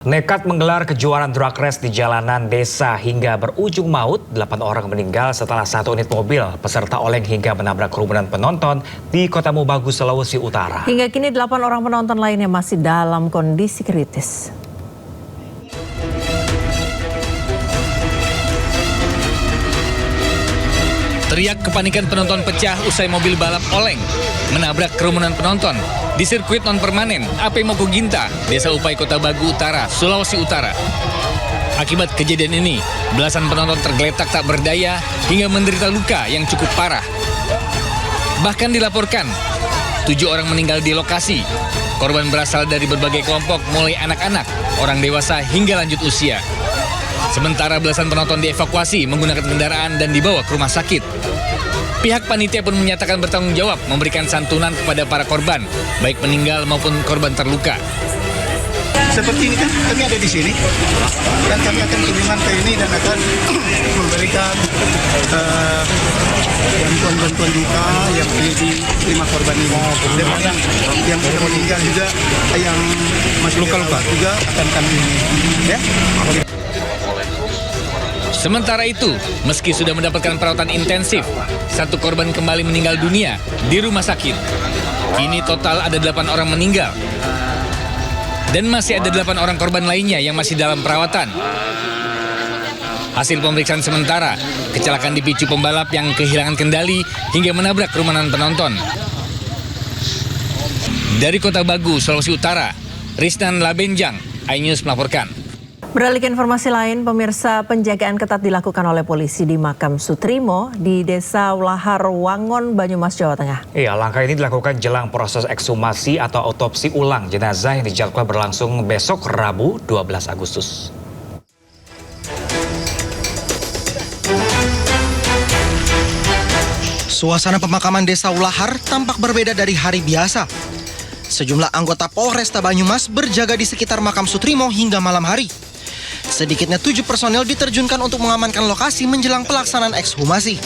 Nekat menggelar kejuaraan drag race di jalanan desa hingga berujung maut, 8 orang meninggal setelah satu unit mobil peserta oleng hingga menabrak kerumunan penonton di Kota Mobagu, Sulawesi Utara. Hingga kini 8 orang penonton lainnya masih dalam kondisi kritis. Teriak kepanikan penonton pecah usai mobil balap oleng menabrak kerumunan penonton di sirkuit non-permanen AP Moko Ginta, Desa Upai, Kota Bagu Utara, Sulawesi Utara. Akibat kejadian ini, belasan penonton tergeletak tak berdaya hingga menderita luka yang cukup parah. Bahkan dilaporkan, 7 orang meninggal di lokasi. Korban berasal dari berbagai kelompok, mulai anak-anak, orang dewasa hingga lanjut usia. Sementara belasan penonton dievakuasi menggunakan kendaraan dan dibawa ke rumah sakit. Pihak panitia pun menyatakan bertanggung jawab memberikan santunan kepada para korban, baik meninggal maupun korban terluka. Seperti ini kan kami ada di sini dan kami akan kunjungan ke ini dan akan memberikan bantuan duka yang menjadi 5 korban ini. Dan yang sudah meninggal juga, yang masih luka-luka juga akan kami ya. Sementara itu, meski sudah mendapatkan perawatan intensif, satu korban kembali meninggal dunia di rumah sakit. Kini total ada 8 orang meninggal. Dan masih ada 8 orang korban lainnya yang masih dalam perawatan. Hasil pemeriksaan sementara, kecelakaan dipicu pembalap yang kehilangan kendali hingga menabrak kerumunan penonton. Dari Kota Bagu, Sulawesi Utara, Risnan Labenjang, iNews melaporkan. Beralih ke informasi lain, pemirsa, penjagaan ketat dilakukan oleh polisi di makam Sutrimo di Desa Ulahar, Wangon, Banyumas, Jawa Tengah. Iya, langkah ini dilakukan jelang proses ekshumasi atau otopsi ulang jenazah yang dijadwalkan berlangsung besok Rabu 12 Agustus. Suasana pemakaman Desa Ulahar tampak berbeda dari hari biasa. Sejumlah anggota Polresta Banyumas berjaga di sekitar makam Sutrimo hingga malam hari. Sedikitnya 7 personel diterjunkan untuk mengamankan lokasi menjelang pelaksanaan ekshumasi.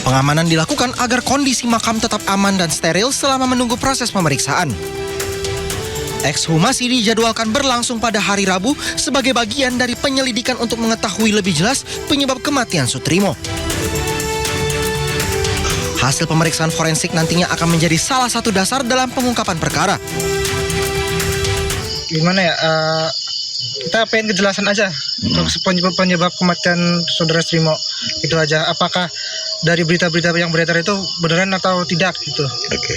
Pengamanan dilakukan agar kondisi makam tetap aman dan steril selama menunggu proses pemeriksaan. Ekshumasi dijadwalkan berlangsung pada hari Rabu sebagai bagian dari penyelidikan untuk mengetahui lebih jelas penyebab kematian Sutrimo. Hasil pemeriksaan forensik nantinya akan menjadi salah satu dasar dalam pengungkapan perkara. Gimana ya, kita pengen kejelasan aja untuk penyebab kematian saudara Sutrimo, itu aja. Apakah dari berita-berita yang beredar itu beneran atau tidak gitu. Oke.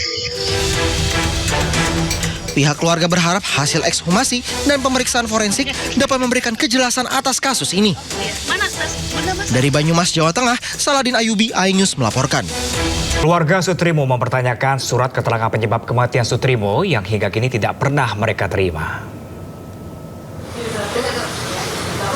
Pihak keluarga berharap hasil ekshumasi dan pemeriksaan forensik dapat memberikan kejelasan atas kasus ini. Dari Banyumas, Jawa Tengah, Saladin Ayubi, iNews melaporkan. Keluarga Sutrimo mempertanyakan surat keterangan penyebab kematian Sutrimo yang hingga kini tidak pernah mereka terima.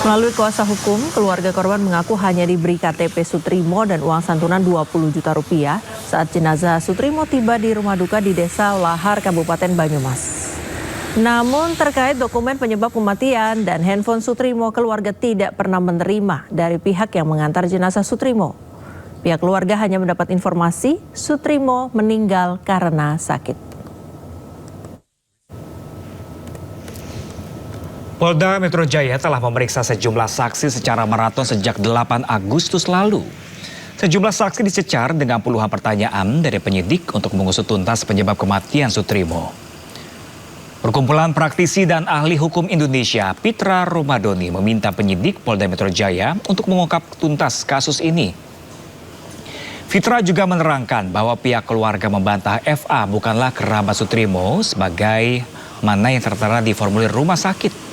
Melalui kuasa hukum, keluarga korban mengaku hanya diberi KTP Sutrimo dan uang santunan 20 juta rupiah saat jenazah Sutrimo tiba di rumah duka di Desa Ulahar, Kabupaten Banyumas. Namun terkait dokumen penyebab kematian dan handphone Sutrimo, keluarga tidak pernah menerima dari pihak yang mengantar jenazah Sutrimo. Pihak keluarga hanya mendapat informasi Sutrimo meninggal karena sakit. Polda Metro Jaya telah memeriksa sejumlah saksi secara maraton sejak 8 Agustus lalu. Sejumlah saksi dicecar dengan puluhan pertanyaan dari penyidik untuk mengusut tuntas penyebab kematian Sutrimo. Perkumpulan praktisi dan ahli hukum Indonesia, Pitra Romadoni, meminta penyidik Polda Metro Jaya untuk mengungkap tuntas kasus ini. Fitra juga menerangkan bahwa pihak keluarga membantah FA bukanlah kerabat Sutrimo sebagai mana yang tertera di formulir rumah sakit.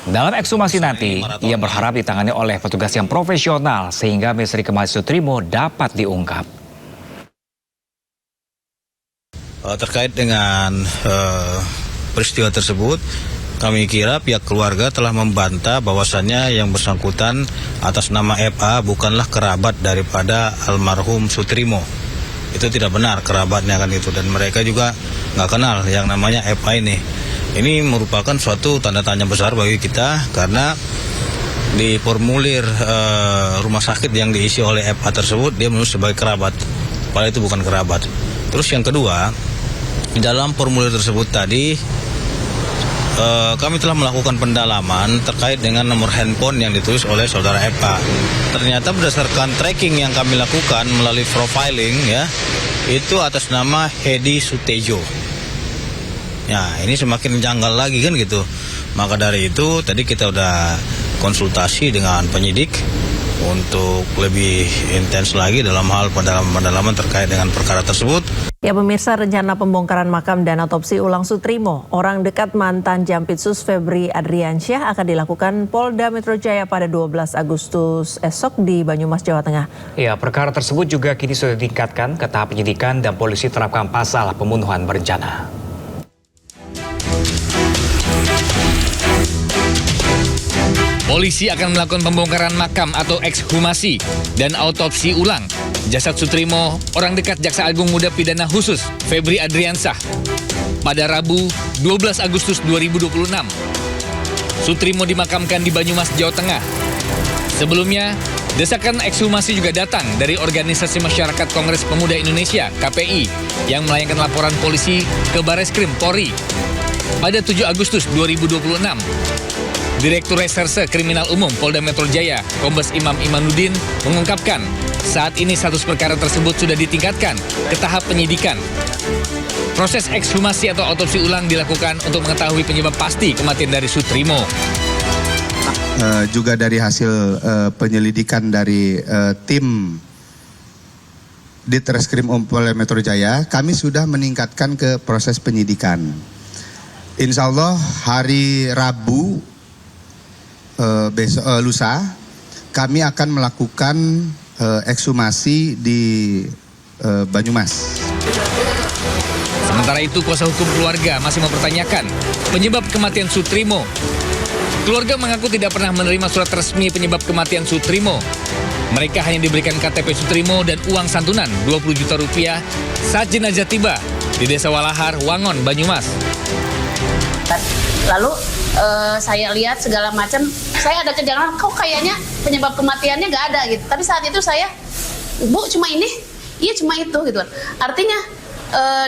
Dalam ekshumasi nanti, ia berharap ditangani oleh petugas yang profesional sehingga misteri kematian Sutrimo dapat diungkap. Terkait dengan peristiwa tersebut, kami kira pihak keluarga telah membantah bahwasannya yang bersangkutan atas nama FA bukanlah kerabat daripada almarhum Sutrimo. Itu tidak benar kerabatnya kan itu, dan mereka juga nggak kenal yang namanya FA ini. Ini merupakan suatu tanda tanya besar bagi kita karena di formulir rumah sakit yang diisi oleh FA tersebut dia menulis sebagai kerabat, padahal itu bukan kerabat. Terus yang kedua, di dalam formulir tersebut tadi kami telah melakukan pendalaman terkait dengan nomor handphone yang ditulis oleh saudara FA. Ternyata berdasarkan tracking yang kami lakukan melalui profiling ya, itu atas nama Hedi Sutejo. Ya, ini semakin janggal lagi kan gitu. Maka dari itu tadi kita udah konsultasi dengan penyidik untuk lebih intens lagi dalam hal pendalaman terkait dengan perkara tersebut. Ya pemirsa, rencana pembongkaran makam dan otopsi ulang Sutrimo, orang dekat mantan Jampitsus Febri Adriansyah, akan dilakukan Polda Metro Jaya pada 12 Agustus esok di Banyumas, Jawa Tengah. Ya, perkara tersebut juga kini sudah ditingkatkan ke tahap penyidikan dan polisi terapkan pasal pembunuhan berencana. Polisi akan melakukan pembongkaran makam atau ekshumasi dan autopsi ulang jasad Sutrimo, orang dekat Jaksa Agung Muda Pidana Khusus Febri Adriansyah, pada Rabu 12 Agustus 2026. Sutrimo dimakamkan di Banyumas, Jawa Tengah. Sebelumnya, desakan ekshumasi juga datang dari Organisasi Masyarakat Kongres Pemuda Indonesia (KPI) yang melayangkan laporan polisi ke Bareskrim Polri. Pada 7 Agustus 2026, Direktur Reserse Kriminal Umum Polda Metro Jaya, Kombes Imam Imanuddin, mengungkapkan saat ini status perkara tersebut sudah ditingkatkan ke tahap penyidikan. Proses ekshumasi atau otopsi ulang dilakukan untuk mengetahui penyebab pasti kematian dari Sutrimo. Juga dari hasil penyelidikan dari tim Ditreskrim Polda Metro Jaya, kami sudah meningkatkan ke proses penyidikan. Insya Allah hari Rabu lusa kami akan melakukan ekshumasi di Banyumas. Sementara itu, kuasa hukum keluarga masih mempertanyakan penyebab kematian Sutrimo. Keluarga mengaku tidak pernah menerima surat resmi penyebab kematian Sutrimo. Mereka hanya diberikan KTP Sutrimo dan uang santunan 20 juta rupiah saat jenazah tiba di Desa Walahar, Wangon, Banyumas. Lalu saya lihat segala macam, saya ada kejanggalan, kok kayaknya penyebab kematiannya nggak ada gitu. Tapi saat itu saya, Bu cuma ini, iya cuma itu gitu. Artinya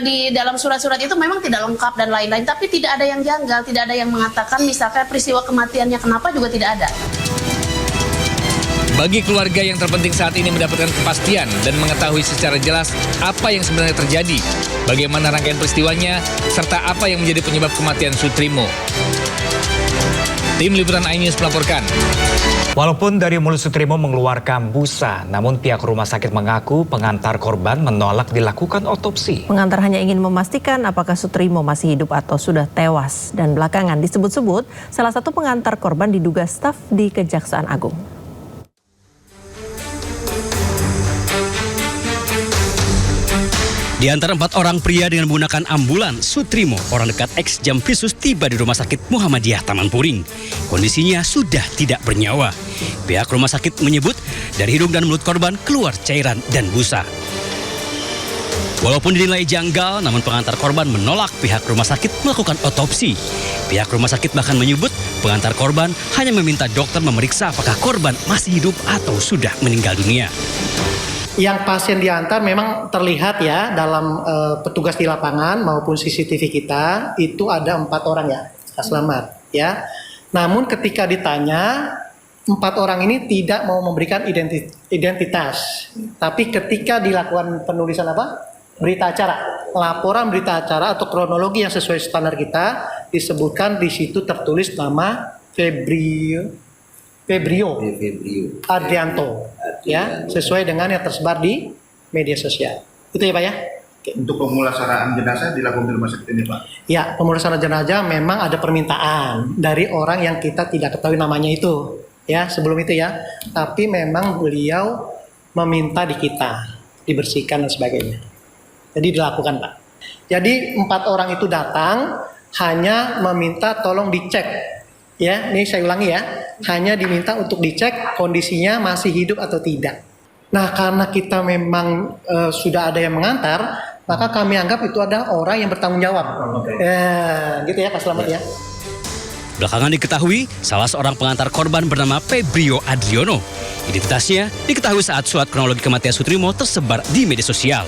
di dalam surat-surat itu memang tidak lengkap dan lain-lain, tapi tidak ada yang janggal, tidak ada yang mengatakan misalkan peristiwa kematiannya kenapa juga tidak ada. Bagi keluarga, yang terpenting saat ini mendapatkan kepastian dan mengetahui secara jelas apa yang sebenarnya terjadi, bagaimana rangkaian peristiwanya, serta apa yang menjadi penyebab kematian Sutrimo. Tim Liputan iNews melaporkan. Walaupun dari mulut Sutrimo mengeluarkan busa, namun pihak rumah sakit mengaku pengantar korban menolak dilakukan otopsi. Pengantar hanya ingin memastikan apakah Sutrimo masih hidup atau sudah tewas. Dan belakangan disebut-sebut salah satu pengantar korban diduga staf di Kejaksaan Agung. Di antara 4 orang pria dengan menggunakan ambulan, Sutrimo, orang dekat ex-Jampitsus, tiba di Rumah Sakit Muhammadiyah Taman Puring. Kondisinya sudah tidak bernyawa. Pihak rumah sakit menyebut dari hidung dan mulut korban keluar cairan dan busa. Walaupun dinilai janggal, namun pengantar korban menolak pihak rumah sakit melakukan otopsi. Pihak rumah sakit bahkan menyebut pengantar korban hanya meminta dokter memeriksa apakah korban masih hidup atau sudah meninggal dunia. Yang pasien diantar memang terlihat ya dalam petugas di lapangan maupun CCTV kita itu ada 4 orang ya selamat ya. Namun ketika ditanya 4 orang ini tidak mau memberikan identitas. Tapi ketika dilakukan penulisan berita acara, laporan berita acara atau kronologi yang sesuai standar kita disebutkan di situ tertulis nama Febrio Adrianto ya, sesuai dengan yang tersebar di media sosial. Itu ya Pak ya. Oke. Untuk pemulasaraan jenazah dilakukan di rumah sakit ini Pak? Ya, pemulasaraan jenazah memang ada permintaan dari orang yang kita tidak ketahui namanya itu ya sebelum itu ya. Tapi memang beliau meminta di kita dibersihkan dan sebagainya. Jadi dilakukan Pak. Jadi 4 orang itu datang hanya meminta tolong dicek. Ya, ini saya ulangi ya, hanya diminta untuk dicek kondisinya masih hidup atau tidak. Nah, karena kita memang sudah ada yang mengantar, maka kami anggap itu ada orang yang bertanggung jawab. Gitu ya Pak Selamat ya. Belakangan diketahui, salah seorang pengantar korban bernama Febrio Adriono. Identitasnya diketahui saat surat kronologi kematian Sutrimo tersebar di media sosial.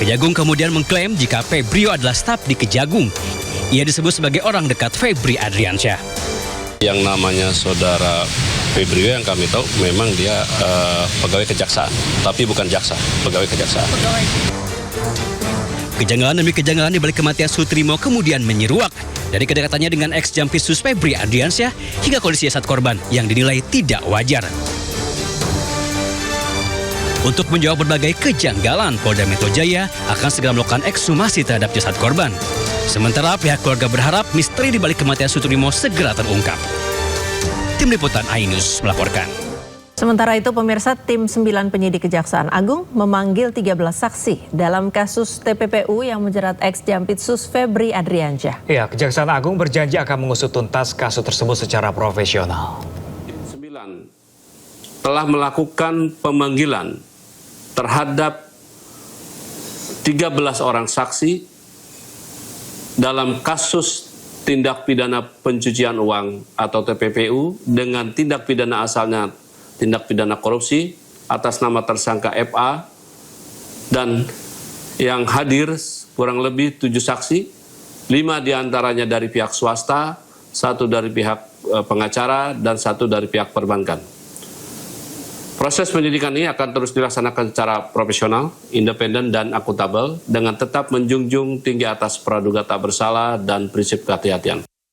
Kejagung kemudian mengklaim jika Febrio adalah staf di Kejagung. Ia disebut sebagai orang dekat Febri Adriansyah. Yang namanya saudara Febrio yang kami tahu memang dia pegawai kejaksaan, tapi bukan jaksa, pegawai kejaksaan. Kejanggalan demi kejanggalan di balik kematian Sutrimo kemudian menyeruak dari kedekatannya dengan ex-Jampisus Febri Adriansyah hingga kondisi jasad korban yang dinilai tidak wajar. Untuk menjawab berbagai kejanggalan, Polda Metro Jaya akan segera melakukan ekshumasi terhadap jasad korban. Sementara pihak keluarga berharap misteri di balik kematian Sutrimo segera terungkap. Tim Liputan iNews melaporkan. Sementara itu, pemirsa, tim 9 penyidik Kejaksaan Agung memanggil 13 saksi dalam kasus TPPU yang menjerat ex-Jampitsus Febri Adriansyah. Ya, Kejaksaan Agung berjanji akan mengusut tuntas kasus tersebut secara profesional. Tim 9 telah melakukan pemanggilan terhadap 13 orang saksi dalam kasus tindak pidana pencucian uang atau TPPU dengan tindak pidana asalnya tindak pidana korupsi atas nama tersangka FA, dan yang hadir kurang lebih 7 saksi, 5 diantaranya dari pihak swasta, 1 dari pihak pengacara, dan 1 dari pihak perbankan. Proses penyidikan ini akan terus dilaksanakan secara profesional, independen, dan akuntabel dengan tetap menjunjung tinggi atas praduga tak bersalah dan prinsip kehati-hatian.